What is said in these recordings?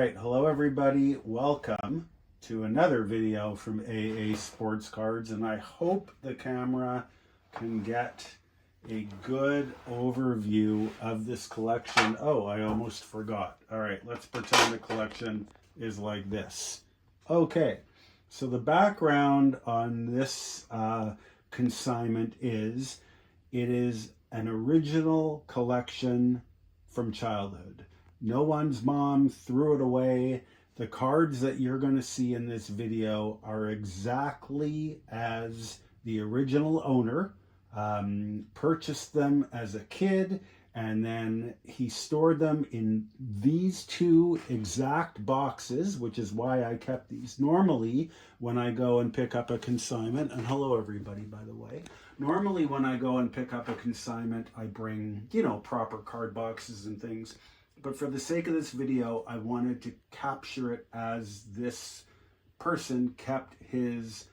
right, hello everybody. Welcome to another video from AA Sports Cards, and I hope the camera can get a good overview of this collection. Oh, I almost forgot. All right, let's pretend the collection is like this. Okay, so the background on this consignment is it is an original collection from childhood. No one's mom threw it away. The cards that you're going to see in this video are exactly as the original owner purchased them as a kid, and then he stored them in these two exact boxes, which is why I kept these. Normally, when I go and pick up a consignment, and hello everybody, by the way. Normally, when I go and pick up a consignment, I bring, proper card boxes and things. But for the sake of this video, I wanted to capture it as this person kept his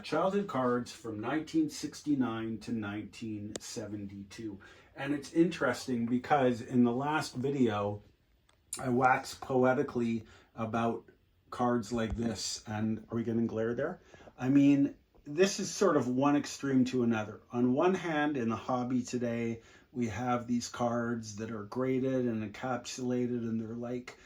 childhood cards from 1969 to 1972. And it's interesting because in the last video, I waxed poetically about cards like this. And are we getting glare there? I mean, this is sort of one extreme to another. On one hand, in the hobby today, we have these cards that are graded and encapsulated, and they're like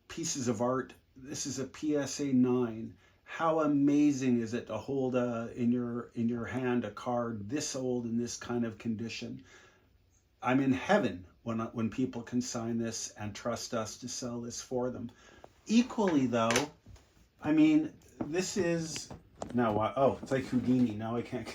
pieces of art. This is a PSA 9. How amazing is it to hold in your hand a card this old in this kind of condition? I'm in heaven when people consign this and trust us to sell this for them. Equally though, I mean, this is now, oh, it's like Houdini. Now I can't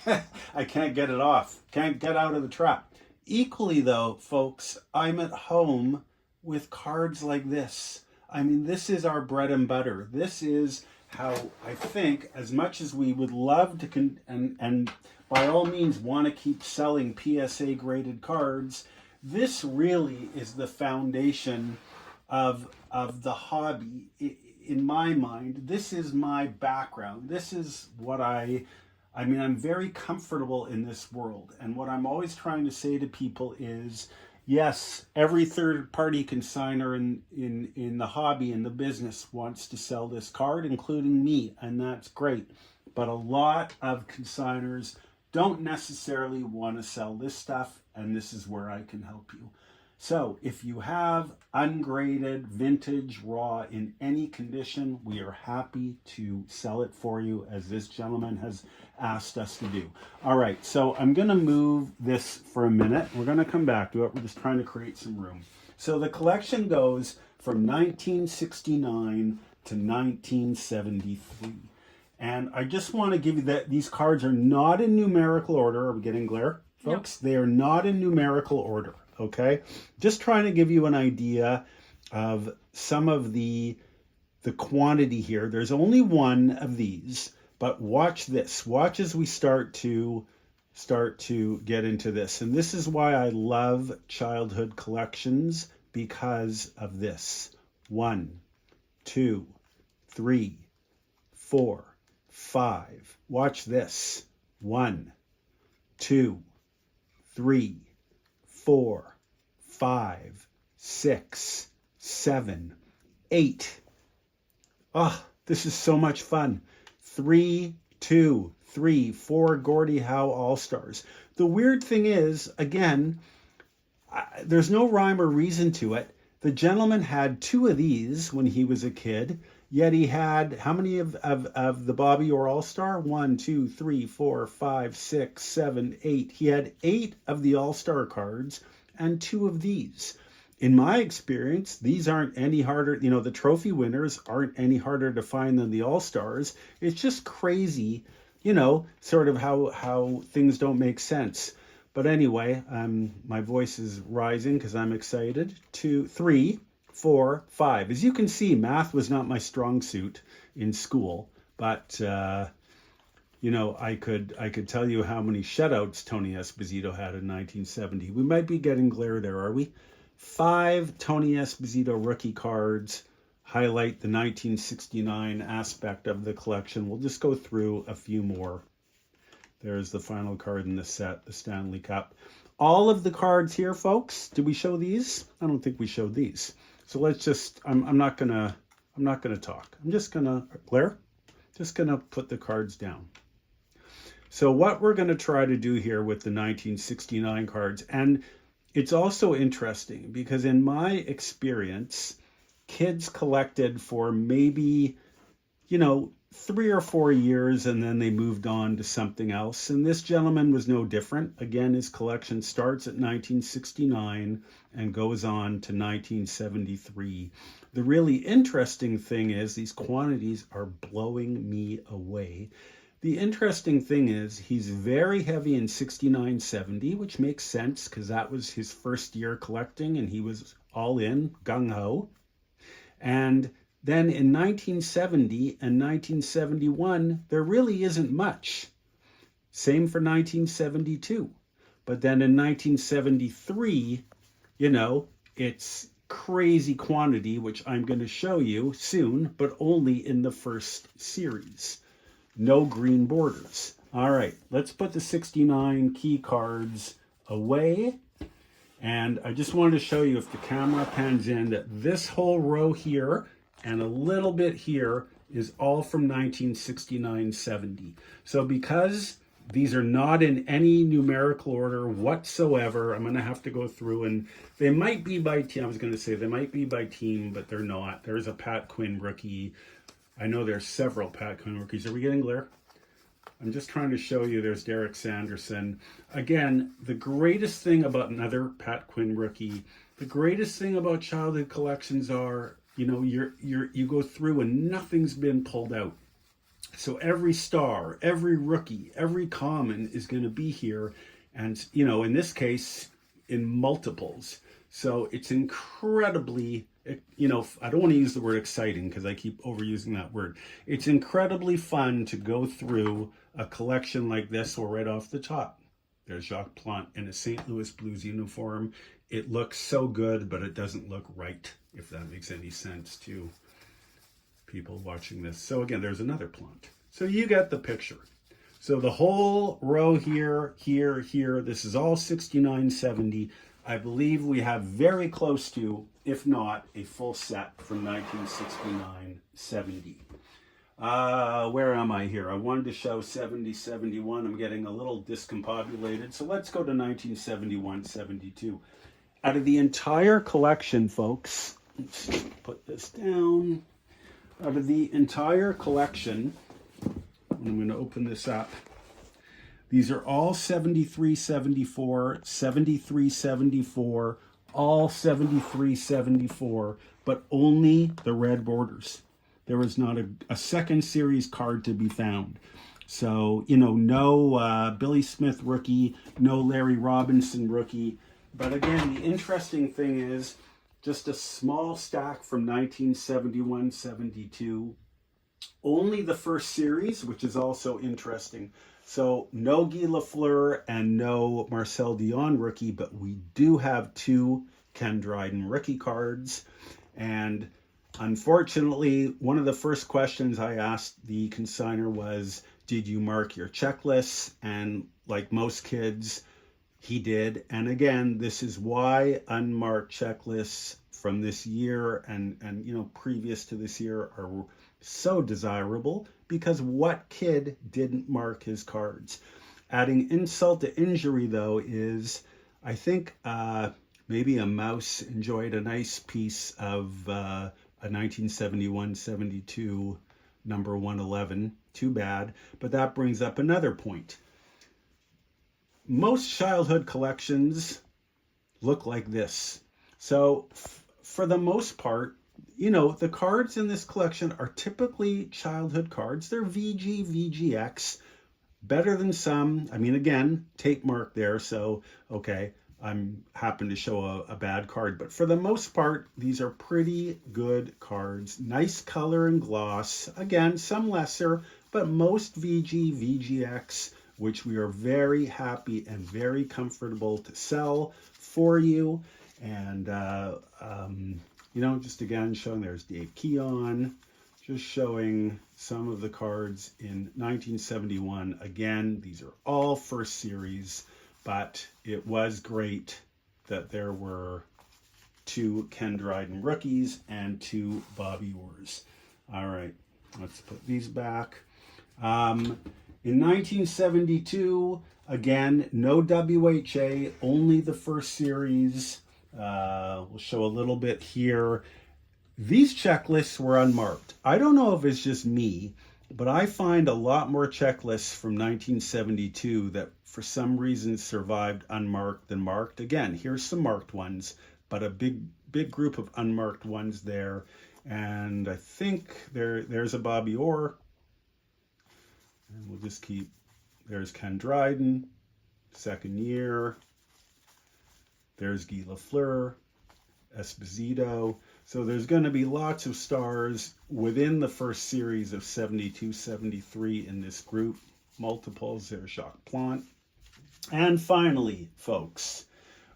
get it off. Can't get out of the trap. Equally though, folks, I'm at home with cards like this. I mean, this is our bread and butter. This is how I think, as much as we would love to, and by all means want to keep selling PSA graded cards, this really is the foundation of the hobby. In my mind, this is my background. This is what I mean, I'm very comfortable in this world. And what I'm always trying to say to people is, yes, every third-party consignor in the hobby, in the business, wants to sell this card, including me, and that's great. But a lot of consignors don't necessarily want to sell this stuff, and this is where I can help you. So if you have ungraded, vintage, raw, in any condition, we are happy to sell it for you, as this gentleman has asked us to do. All right, so I'm going to move this for a minute. We're going to come back to it. We're just trying to create some room. So the collection goes from 1969 to 1973. And I just want to give you that these cards are not in numerical order. Are we getting glare, folks? No. They are not in numerical order. Okay, just trying to give you an idea of some of the quantity here. There's only one of these, but watch this. Watch as we start to get into this. And this is why I love childhood collections, because of this. 1, 2, 3, 4, 5. Watch this. 1, 2, 3, 4, 5, 6, 7, 8. Oh, this is so much fun. 3, 2, 3, 4 Gordie Howe All-Stars. The weird thing is, again, there's no rhyme or reason to it. The gentleman had 2 of these when he was a kid, yet he had, how many of the Bobby Orr All-Star? 1, 2, 3, 4, 5, 6, 7, 8. He had 8 of the All-Star cards and 2 of these. In my experience, these aren't any harder, the trophy winners aren't any harder to find than the All-Stars. It's just crazy, sort of how things don't make sense. But anyway, my voice is rising because I'm excited. 2, 3, 4, 5. As you can see, math was not my strong suit in school, but I could tell you how many shutouts Tony Esposito had in 1970. We might be getting glare there, are we? 5 Tony Esposito rookie cards highlight the 1969 aspect of the collection. We'll just go through a few more. There's the final card in the set, the Stanley Cup. All of the cards here, folks, did we show these? I don't think we showed these. So let's just, I'm not gonna talk. I'm just gonna, Blair, just gonna put the cards down. So what we're gonna try to do here with the 1969 cards, and it's also interesting because in my experience, kids collected for maybe, 3 or 4 years and then they moved on to something else. And this gentleman was no different. Again, his collection starts at 1969 and goes on to 1973. The really interesting thing is these quantities are blowing me away. The interesting thing is he's very heavy in 69, 70, which makes sense because that was his first year collecting and he was all in, gung-ho. And then in 1970 and 1971, there really isn't much. Same for 1972. But then in 1973, it's crazy quantity, which I'm going to show you soon, but only in the first series. No green borders. All right, let's put the 69 key cards away. And I just wanted to show you, if the camera pans in, that this whole row here and a little bit here is all from 1969-70. So because these are not in any numerical order whatsoever, I'm going to have to go through, and they might be by team. I was going to say they might be by team, but they're not. There's a Pat Quinn rookie. I know there's several Pat Quinn rookies. Are we getting glare? I'm just trying to show you there's Derek Sanderson. Again, the greatest thing about another Pat Quinn rookie, the greatest thing about childhood collections are, you go through and nothing's been pulled out. So every star, every rookie, every common is going to be here. And, in this case, in multiples. So it's incredibly, I don't want to use the word exciting because I keep overusing that word. It's incredibly fun to go through a collection like this. Or right off the top, there's Jacques Plante in a St. Louis Blues uniform. It looks so good, but it doesn't look right, if that makes any sense to people watching this. So again, there's another Plante. So you get the picture. So the whole row here, this is all 69, 70. I believe we have very close to, if not, a full set from 1969, 70. Where am I here? I wanted to show 70, 71. I'm getting a little discombobulated. So let's go to 1971, 72. Out of the entire collection, folks, let's put this down. Out of the entire collection, I'm going to open this up. These are all 73, 74, 73, 74, all 73, 74, but only the red borders. There was not a second series card to be found. So, no Billy Smith rookie, no Larry Robinson rookie. But again, the interesting thing is just a small stack from 1971, 72. Only the first series, which is also interesting. So no Guy Lafleur and no Marcel Dion rookie, but we do have 2 Ken Dryden rookie cards. And unfortunately, one of the first questions I asked the consignor was, did you mark your checklists? And like most kids, he did. And again, this is why unmarked checklists from this year and previous to this year are so desirable, because what kid didn't mark his cards? Adding insult to injury, though, is I think maybe a mouse enjoyed a nice piece of a 1971-72 number 111. Too bad. But that brings up another point. Most childhood collections look like this. So for the most part, the cards in this collection are typically childhood cards. They're VG, VGX, better than some. I mean, again, tape mark there. So, okay, I'm happen to show a bad card. But for the most part, these are pretty good cards. Nice color and gloss. Again, some lesser, but most VG, VGX, which we are very happy and very comfortable to sell for you. And, just again showing there's Dave Keon, just showing some of the cards in 1971. Again, these are all first series, but it was great that there were 2 Ken Dryden rookies, and 2 Bobby Orrs. All right, let's put these back. In 1972, again, no WHA, only the first series. We'll show a little bit here. These checklists were unmarked. I don't know if it's just me, but I find a lot more checklists from 1972 that for some reason survived unmarked than marked. Again, here's some marked ones, but a big group of unmarked ones there. And I think there's a Bobby Orr. And we'll just keep, there's Ken Dryden, second year. There's Guy Lafleur, Esposito. So there's going to be lots of stars within the first series of 72, 73 in this group. Multiples, there's Jacques Plante. And finally, folks,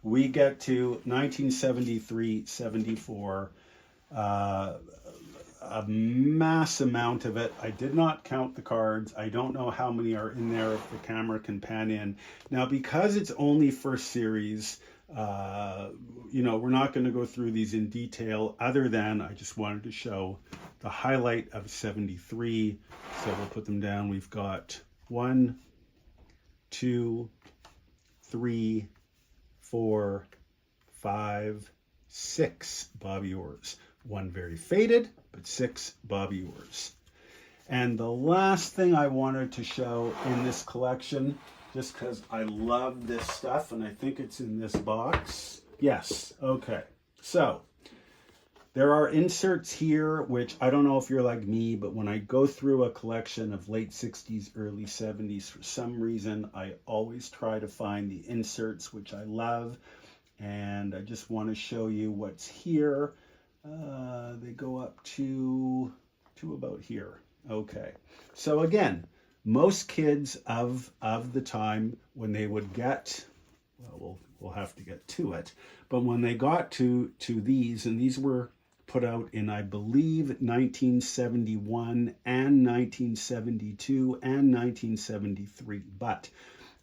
we get to 1973, 74. A mass amount of it. I did not count the cards. I don't know how many are in there if the camera can pan in. Now, because it's only first series, we're not going to go through these in detail other than I just wanted to show the highlight of 73. So we'll put them down. We've got 1, 2, 3, 4, 5, 6 Bobby Orrs. 1 very faded, but 6 Bobby Orrs. And the last thing I wanted to show in this collection, just because I love this stuff and I think it's in this box. Yes, okay. So there are inserts here, which I don't know if you're like me, but when I go through a collection of late 60s, early 70s, for some reason, I always try to find the inserts, which I love. And I just want to show you what's here. They go up to about here. Okay. So again, most kids of the time, when they would get, well, we'll have to get to it, but when they got to these, and these were put out in, I believe, 1971 and 1972 and 1973, but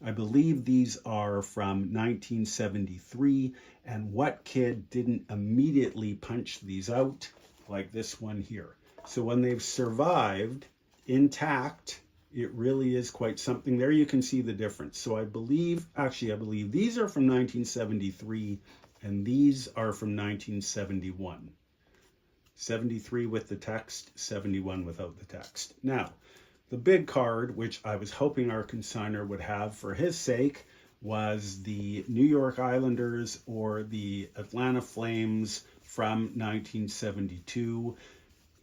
I believe these are from 1973, and what kid didn't immediately punch these out like this one here? So when they've survived intact, it really is quite something. There you can see the difference. So I believe these are from 1973, and these are from 1971. 73 with the text, 71 without the text. Now, the big card, which I was hoping our consignor would have for his sake, was the New York Islanders or the Atlanta Flames from 1972.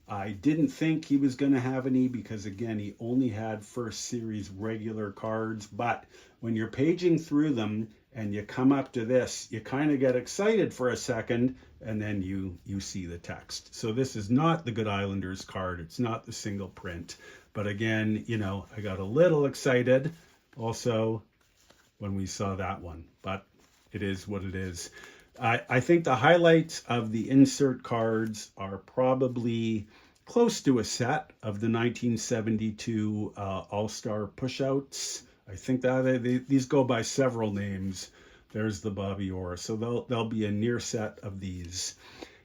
I didn't think he was going to have any because, again, he only had first series regular cards. But when you're paging through them and you come up to this, you kind of get excited for a second, and then you see the text. So this is not the Good Islanders card. It's not the single print. But again, I got a little excited also when we saw that one. But it is what it is. I think the highlights of the insert cards are probably close to a set of the 1972 All-Star pushouts. I think that these go by several names. There's the Bobby Orr. So there'll be a near set of these.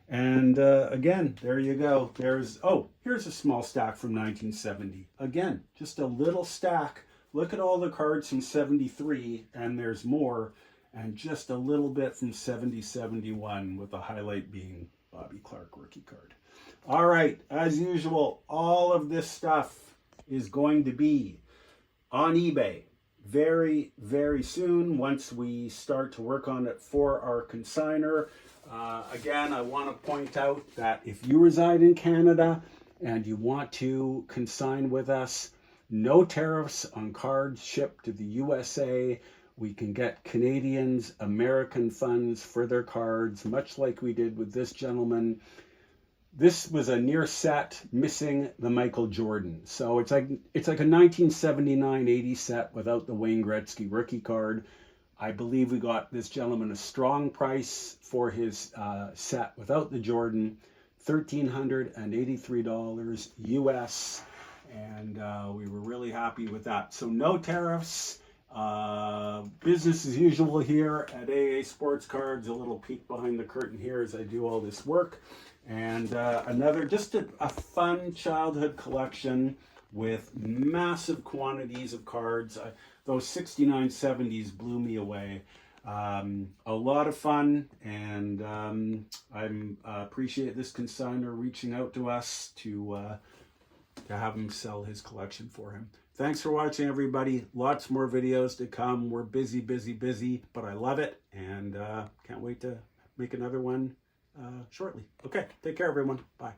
And again, there you go. Here's a small stack from 1970. Again, just a little stack. Look at all the cards from 73, and there's more. And just a little bit from 70, 71, with the highlight being Bobby Clark rookie card. All right, as usual, all of this stuff is going to be on eBay very, very soon once we start to work on it for our consignor. Again, I want to point out that if you reside in Canada and you want to consign with us, no tariffs on cards shipped to the USA. We can get Canadians, American funds for their cards, much like we did with this gentleman. This was a near set missing the Michael Jordan. So it's like a 1979-80 set without the Wayne Gretzky rookie card. I believe we got this gentleman a strong price for his set without the Jordan, $1,383 US, and we were really happy with that. So no tariffs. Business as usual here at AA Sports Cards. A little peek behind the curtain here as I do all this work. And another, just a fun childhood collection with massive quantities of cards. Those 69 70s blew me away. A lot of fun, and I appreciate this consignor reaching out to us to have him sell his collection for him. Thanks for watching, everybody. Lots more videos to come. We're busy, but I love it, and can't wait to make another one shortly. Okay, take care, everyone. Bye.